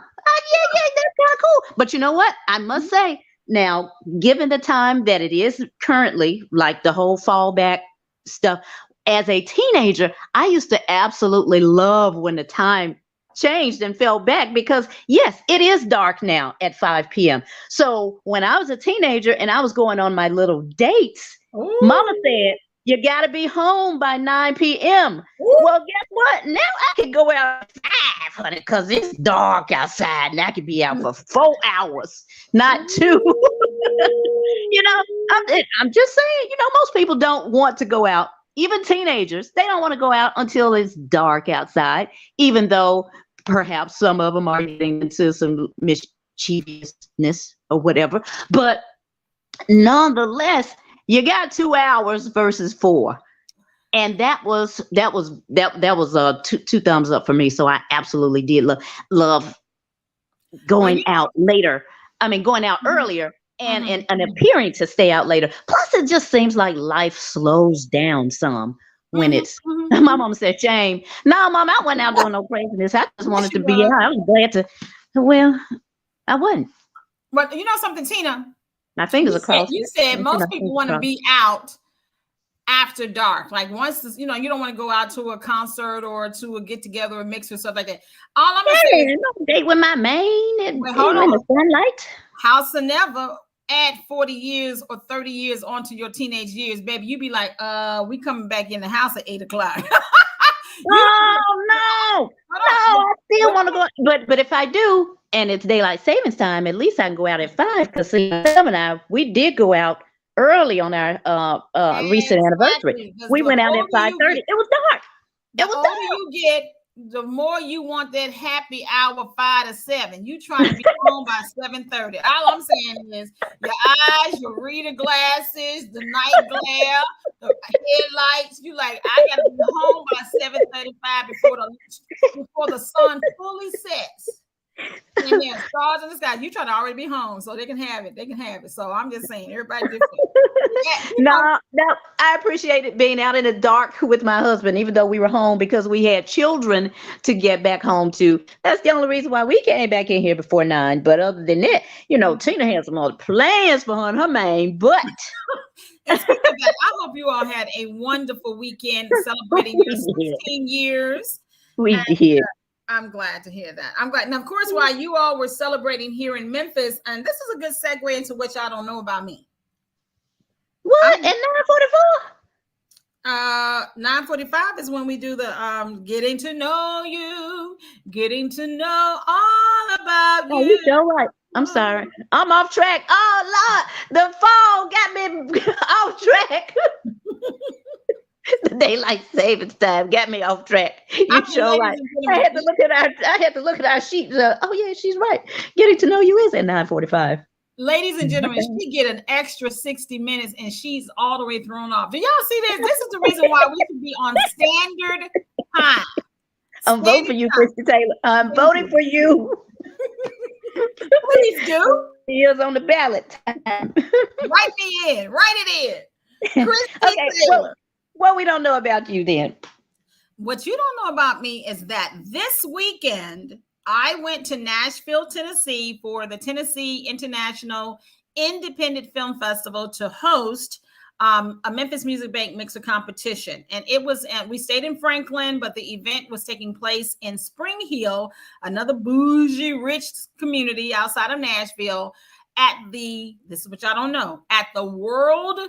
that's kind of cool. But you know what? I must say, now, given the time that it is currently, like the whole fallback stuff, as a teenager, I used to absolutely love when the time changed and fell back because, yes, it is dark now at 5 p.m. So when I was a teenager and I was going on my little dates, Mama said, you got to be home by 9 p.m. Well, guess what? Now I can go out at 5, honey, because it's dark outside and I could be out for 4 hours, not 2. You know, I'm just saying, most people don't want to go out. Even teenagers, they don't want to go out until it's dark outside, even though perhaps some of them are getting into some mischievousness or whatever. But nonetheless, you got 2 hours versus 4. And that was two thumbs up for me. So I absolutely did love going out later. I mean, going out earlier and appearing to stay out later. Plus, it just seems like life slows down some when it's. My mom said, "Shame." No, Mom, I wasn't out doing no craziness. I just wanted to be out. I was glad to. Well, I wasn't. But you know something, Tina? My fingers are crossed. You said most people want to be out after dark. Like once, you don't want to go out to a concert or to a get together or mix or stuff like that. All I'm gonna say is, no date with my main and hold on. In the sunlight. House or never. Add 40 years or 30 years onto your teenage years, baby, you be like, we coming back in the house at 8 o'clock. No, I still want to go. But if I do, and it's daylight savings time, at least I can go out at 5. Because Sam and I, we did go out early on our recent anniversary. We went out at 5:30. It was dark. The older you get, the more you want that happy hour 5 to 7. You trying to be home by 7:30. All I'm saying is your eyes, your reader glasses, the night glare, the headlights. You like, I gotta be home by 7:35 before the sun fully sets. And there's stars in the sky. You trying to already be home so they can have it. They can have it. So I'm just saying, everybody different. No, I appreciate it being out in the dark with my husband, even though we were home because we had children to get back home to. That's the only reason why we came back in here before 9. But other than that, Tina has some other plans for her and her main. But and speaking of that, I hope you all had a wonderful weekend celebrating your 16 years. We did. I'm glad to hear that. I'm glad. And of course, while you all were celebrating here in Memphis, and this is a good segue into what y'all don't know about me. What? At 9:44? 9:45 is when we do the getting to know you, getting to know all about you. Oh, you so right. I'm sorry. I'm off track. Oh, Lord, the phone got me off track. The daylight savings time got me off track. You sure right. I had to look at our sheet. Oh yeah, she's right. Getting to know you is at 9:45. Ladies and gentlemen, she get an extra 60 minutes and she's all the way thrown off. Do y'all see this? This is the reason why we should be on standard time. I'm voting for you, Christie Taylor. I'm voting for you. Please do. He is on the ballot. Write it in. Christie Okay, Taylor. What we don't know about you then? What you don't know about me is that this weekend, I went to Nashville, Tennessee for the Tennessee International Independent Film Festival to host a Memphis Music Bank mixer competition. And it was, we stayed in Franklin, but the event was taking place in Spring Hill, another bougie, rich community outside of Nashville, at this is what y'all don't know, at the World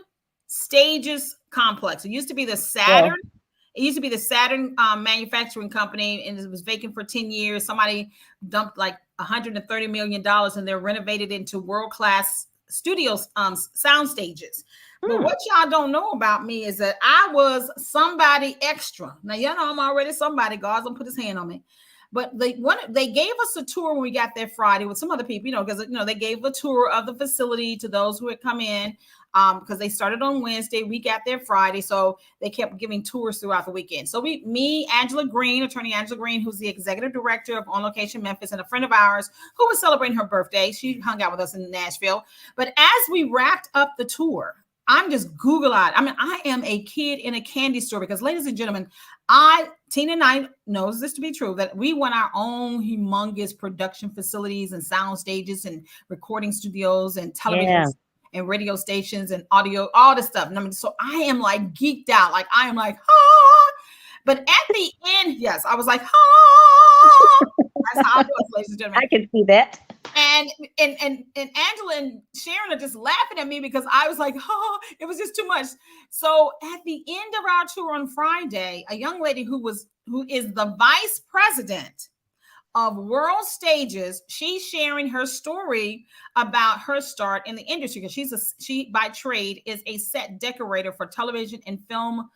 Stages Complex. It used to be the Saturn. Yeah. It used to be the Saturn manufacturing company, and it was vacant for 10 years. Somebody dumped like $130 million, and they're renovated into world-class studios, sound stages. But what y'all don't know about me is that I was somebody extra. Now, you know, I'm already somebody. God's gonna put his hand on me. But they gave us a tour when we got there Friday with some other people, you know, because, you know, they gave a tour of the facility to those who had come in because they started on Wednesday. We got there Friday. So they kept giving tours throughout the weekend. So Angela Green, attorney Angela Green, who's the executive director of On Location Memphis, and a friend of ours who was celebrating her birthday. She hung out with us in Nashville. But as we wrapped up the tour, I'm just Google-eyed. I mean, I am a kid in a candy store because, ladies and gentlemen, Tina and I knows this to be true, that we want our own humongous production facilities and sound stages and recording studios and television and radio stations and audio, all this stuff. And I mean, so I am like geeked out. Like I am like, ah. But at the end, yes, I was like, ah. That's how I was, ladies and gentlemen. I can see that. And Angela and Sharon are just laughing at me because I was like, oh, it was just too much. So at the end of our tour on Friday, a young lady who is the vice president of World Stages, she's sharing her story about her start in the industry, because she by trade is a set decorator for television and film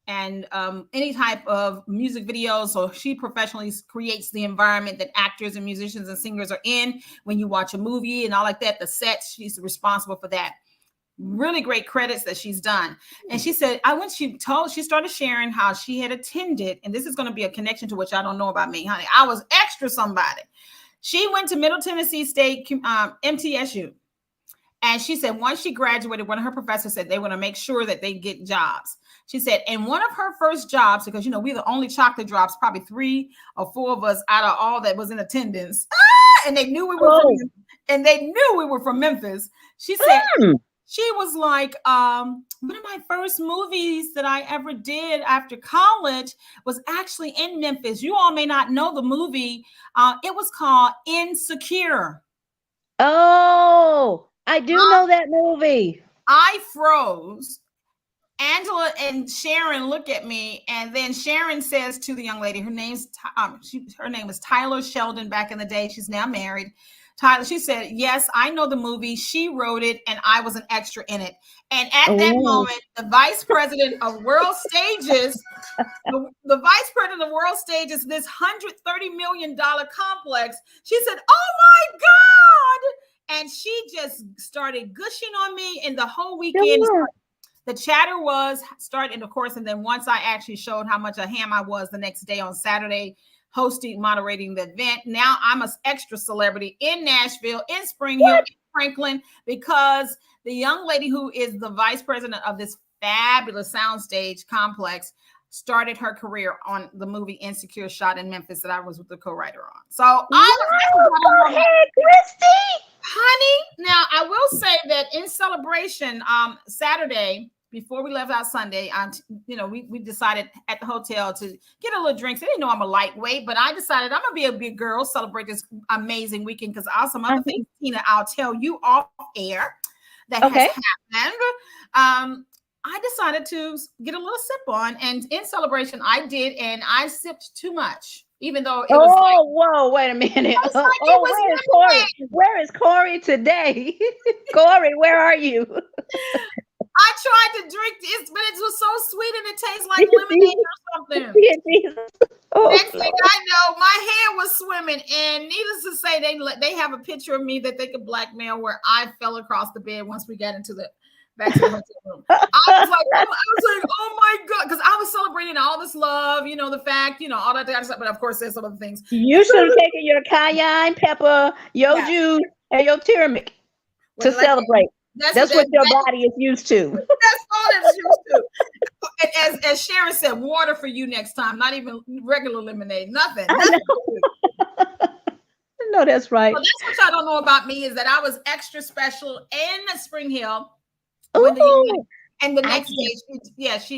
and any type of music videos. So she professionally creates the environment that actors and musicians and singers are in when you watch a movie and all like that. The sets, she's responsible for that. Really great credits that she's done. And she said, she started sharing how she had attended, and this is going to be a connection to what y'all don't know about me, honey. I was extra somebody. She went to Middle Tennessee State, MTSU. And she said, once she graduated, one of her professors said they want to make sure that they get jobs. She said, and one of her first jobs, because, you know, we're the only chocolate drops, probably 3 or 4 of us out of all that was in attendance. And they knew we were from Memphis. She said, she was like, one of my first movies that I ever did after college was actually in Memphis. You all may not know the movie. It was called Insecure. Oh, I do know that movie. I froze. Angela and Sharon look at me, and then Sharon says to the young lady, her name was Tyler Sheldon back in the day. She's now married. Tyler, she said, yes, I know the movie. She wrote it, and I was an extra in it. And at that moment, the vice president of World Stages, this $130 million complex, she said, oh my God. And she just started gushing on me, and the whole weekend, the chatter was started, of course, and then once I actually showed how much a ham I was the next day on Saturday, moderating the event. Now I'm an extra celebrity in Nashville, in Spring Hill, in Franklin, because the young lady who is the vice president of this fabulous soundstage complex started her career on the movie Insecure, shot in Memphis, that I was with the co-writer on. So go ahead, Christie. Honey, now I will say that in celebration, Saturday, before we left out Sunday, we decided at the hotel to get a little drinks. They didn't know I'm a lightweight, but I decided I'm gonna be a big girl, celebrate this amazing weekend, because I have some other things, Tina, I'll tell you off air that has happened. I decided to get a little sip on, and in celebration, I did, and I sipped too much. Even though it was whoa, wait a minute. Where is Corey? Where is Corey today? Corey, where are you? I tried to drink this, but it was so sweet and it tastes like lemonade or something. Next thing I know, my hair was swimming, and needless to say, they have a picture of me that they could blackmail where I fell across the bed once we got back to the hotel room. I was like, oh my God, because I was celebrating all this love, the fact, all that kind of stuff. But of course, there's some other things. You should have taken your cayenne pepper, your juice, and your turmeric to celebrate. That's what your body is used to. That's all it's used to. And as Sharon said, water for you next time. Not even regular lemonade. Nothing. know that's right. Well, that's what y'all don't know about me is that I was extra special in Spring Hill when Ooh, and the I next day,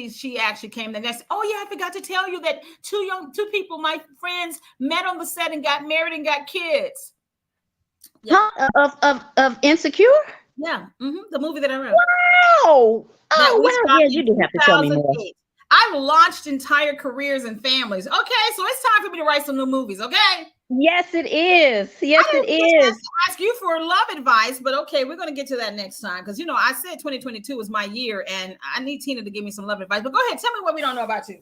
she actually came the next. Oh yeah, I forgot to tell you that two people, my friends, met on the set and got married and got kids. Yeah. Of Insecure? Yeah, the movie that I wrote. Wow. That Oh we wow. shot Yeah, in you do have to tell me more. 2008. I've launched entire careers and families. Okay, so it's time for me to write some new movies. Okay. Yes, it is. Yes, I it didn't just is. ask you for love advice, but okay, we're going to get to that next time because I said 2022 was my year, and I need Tina to give me some love advice. But go ahead, tell me what we don't know about you.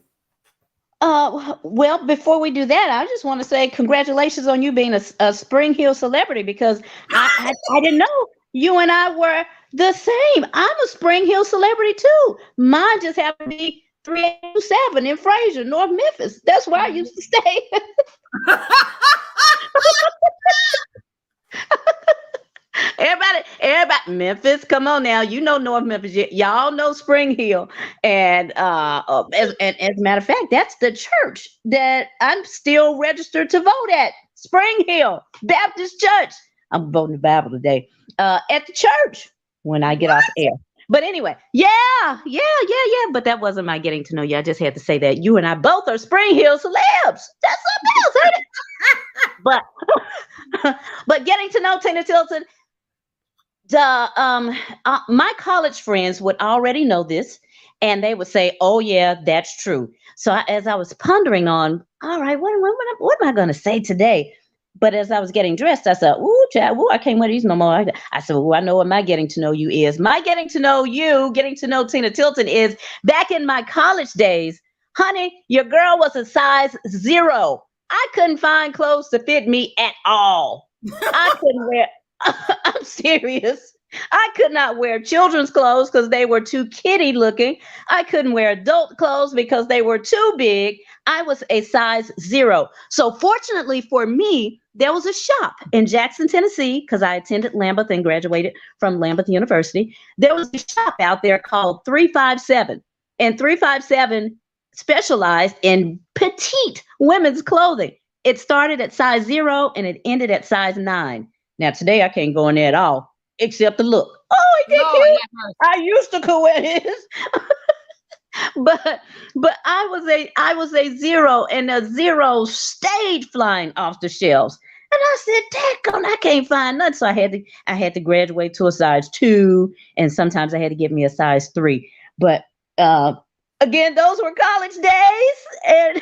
Well, before we do that, I just want to say congratulations on you being a Spring Hill celebrity because I didn't know you and I were the same. I'm a Spring Hill celebrity too. Mine just happened to be 327 in Fraser, North Memphis. That's where I used to stay. Everybody, Memphis, come on now. You know North Memphis. Y'all know Spring Hill. And as a matter of fact, that's the church that I'm still registered to vote at. Spring Hill Baptist Church. I'm voting the Bible today. At the church when I get off air. But anyway, yeah. But that wasn't my getting to know you. I just had to say that you and I both are Spring Hill celebs. That's something else, ain't it? But getting to know Taylor Tilton, my college friends would already know this, and they would say, "Oh yeah, that's true." So as I was pondering on, all right, what am I going to say today? But as I was getting dressed, I said, "Ooh, child, I can't wear these no more." I said, "Well, I know what my getting to know you is. My getting to know you, getting to know Tina Tilton is back in my college days, honey. Your girl was a size 0. I couldn't find clothes to fit me at all. I couldn't wear." I'm serious. I could not wear children's clothes because they were too kiddie looking. I couldn't wear adult clothes because they were too big. I was a size 0. So fortunately for me, there was a shop in Jackson, Tennessee, because I attended Lambeth and graduated from Lambeth University. There was a shop out there called 357. And 357 specialized in petite women's clothing. It started at size 0 and it ended at size 9. Now today I can't go in there at all, except to look. Oh, he did cute. I used to could wear his. but I was a 0, and a 0 stayed flying off the shelves. And I said, "Daggone, I can't find nothing." So I had to graduate to a size 2, and sometimes I had to give me a size 3. But again, those were college days, and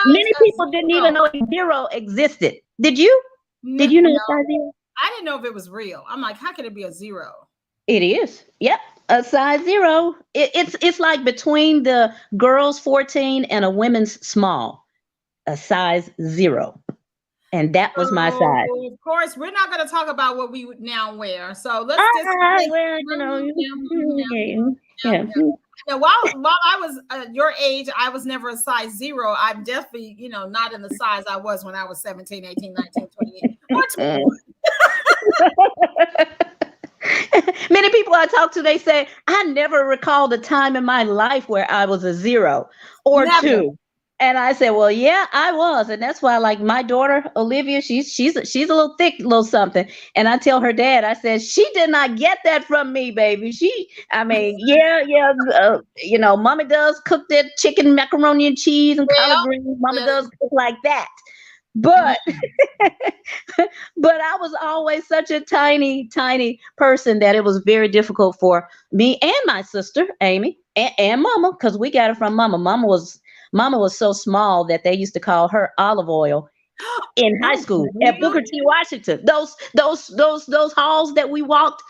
many people didn't even know 0 existed. Did you? Did you know size 0? I didn't know if it was real. I'm like, how could it be a 0? It is. Yep. A size 0. It's like between the girls 14 and a women's small. A size 0. And that was my size. Of course, we're not going to talk about what we would now wear. So let's just Now, while I was your age, I was never a size 0. I'm definitely, not in the size I was when I was 17, 18, 19, 28, or 21. Many people I talk to, they say, "I never recalled a time in my life where I was a 0 or 2. And I said, "Well, yeah, I was." And that's why, like my daughter, Olivia, she's a little thick, little something. And I tell her dad, I said, "She did not get that from me, baby. Mommy does cook that chicken, macaroni and cheese and collard greens. Mama does cook like that." But but I was always such a tiny person that it was very difficult for me and my sister, Amy, and Mama, because we got it from Mama. Mama was so small that they used to call her Olive Oil in high school at Booker T. Washington. Those halls that we walked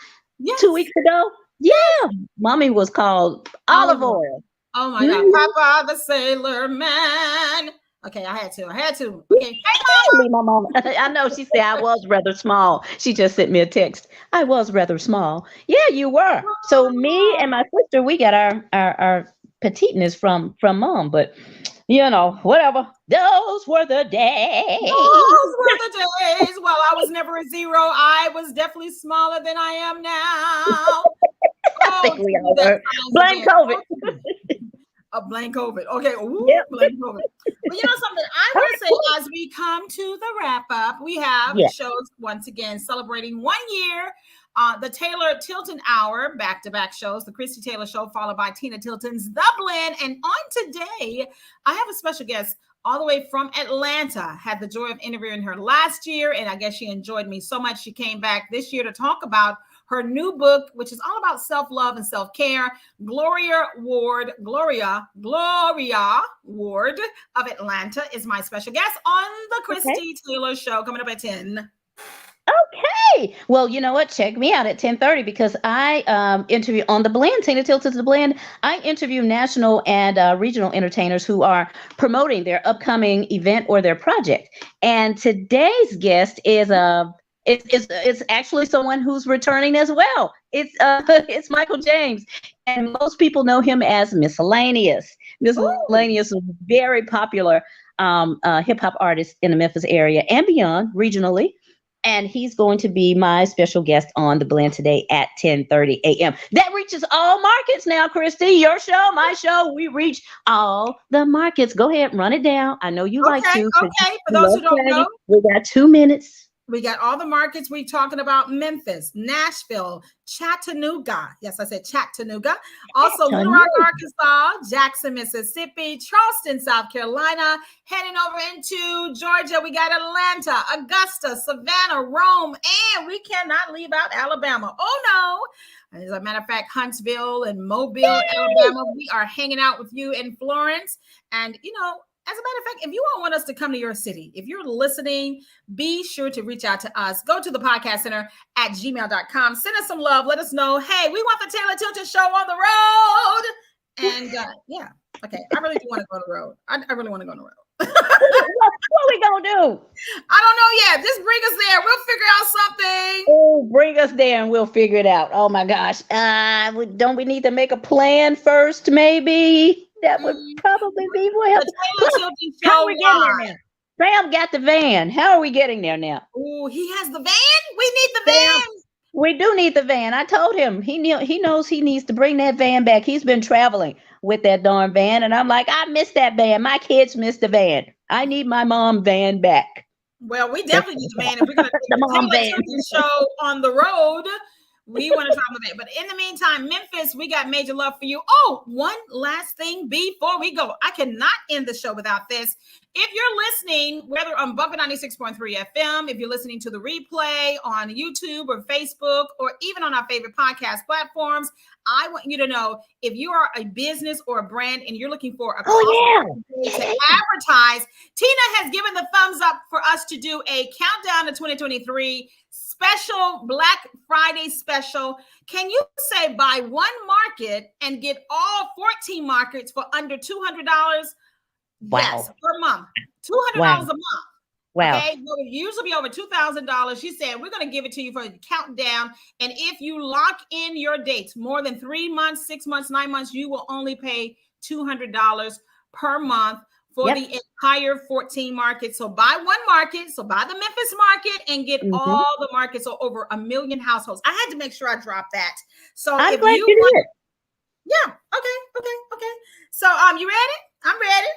2 weeks ago. Yeah, Mommy was called Olive Oil. Oh my God, Papa the Sailor Man. Okay, I had to. Okay, hey, Mama. I know she said I was rather small. She just sent me a text. I was rather small. Yeah, you were. So me and my sister, we got our petiteness from Mom, but whatever. Those were the days. Well, I was never a 0. I was definitely smaller than I am now. I think we all were. Blame COVID. Blame COVID. Okay. Yep. Blame COVID. But you know something, I will say as we come to the wrap up, we have shows once again celebrating 1 year. The Taylor Tilton Hour, back-to-back shows, the Christie Taylor Show, followed by Tina Tilton's The Blend. And on today, I have a special guest all the way from Atlanta. Had the joy of interviewing her last year, and I guess she enjoyed me so much she came back this year to talk about her new book, which is all about self-love and self-care. Gloria Ward of Atlanta is my special guest on the Christie Taylor Show, coming up at 10. Okay. Well, you know what? Check me out at 10:30 because I interview on The Blend, Tina Tilton's The Blend. I interview national and regional entertainers who are promoting their upcoming event or their project. And today's guest is it's actually someone who's returning as well. It's Michael James, and most people know him as Miscellaneous. Miscellaneous was a very popular hip hop artist in the Memphis area and beyond regionally. And he's going to be my special guest on The Blend today at 10:30 a.m. That reaches all markets now, Christy. Your show, my show, we reach all the markets. Go ahead, run it down. I know you like to. Okay, for those who don't know, we got 2 minutes. We got all the markets. We're talking about Memphis, Nashville, Chattanooga. Yes, I said Chattanooga. Also, Little Rock, Arkansas, Jackson, Mississippi, Charleston, South Carolina. Heading over into Georgia, we got Atlanta, Augusta, Savannah, Rome, and we cannot leave out Alabama. Oh, no. As a matter of fact, Huntsville and Mobile, Alabama. We are hanging out with you in Florence. And, you know, as a matter of fact, if you all want us to come to your city, if you're listening, be sure to reach out to us. Go to the podcast center at gmail.com. Send us some love. Let us know, hey, we want the Taylor Tilton Show on the road. And okay. I really do want to go on the road. I really want to go on the road. What are we going to do? I don't know yet. Just bring us there. We'll figure out something. Oh, bring us there and we'll figure it out. Oh, my gosh. Don't we need to make a plan first, maybe? That would probably be well. How are we getting there now? Sam got the van. How are we getting there now? Oh, he has the van? We need the van. We do need the van. I told him he knows he needs to bring that van back. He's been traveling with that darn van. And I'm like, I miss that van. My kids miss the van. I need my mom van back. Well, we definitely need the van. If we're going to take the Taylor Tilton Show on the road, we want to travel there. But in the meantime, Memphis, we got major love for you. Oh, one last thing before we go. I cannot end the show without this. If you're listening, whether on Bumper 96.3 FM, if you're listening to the replay on YouTube or Facebook, or even on our favorite podcast platforms, I want you to know if you are a business or a brand and you're looking for a to advertise, Tina has given the thumbs up for us to do a countdown to 2023 special Black Friday special. Can you say buy one market and get all 14 markets for under $200? Wow. Yes, per month. $200 a month. Wow. Okay, well, it usually be over $2,000. She said, we're going to give it to you for a countdown. And if you lock in your dates, more than 3 months, 6 months, 9 months, you will only pay $200 per month for the entire 14 markets. So buy one market. So buy the Memphis market and get all the markets. So over 1 million households. I had to make sure I dropped that. So I'm if glad you did. Yeah. Okay. So you ready? I'm ready.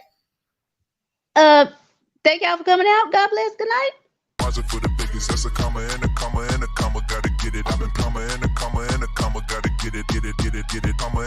Thank y'all for coming out. God bless. Good night. For the biggest, that's a comma and a comma and a comma, gotta get it. I've been comma and a comma and a comma, gotta get it, comma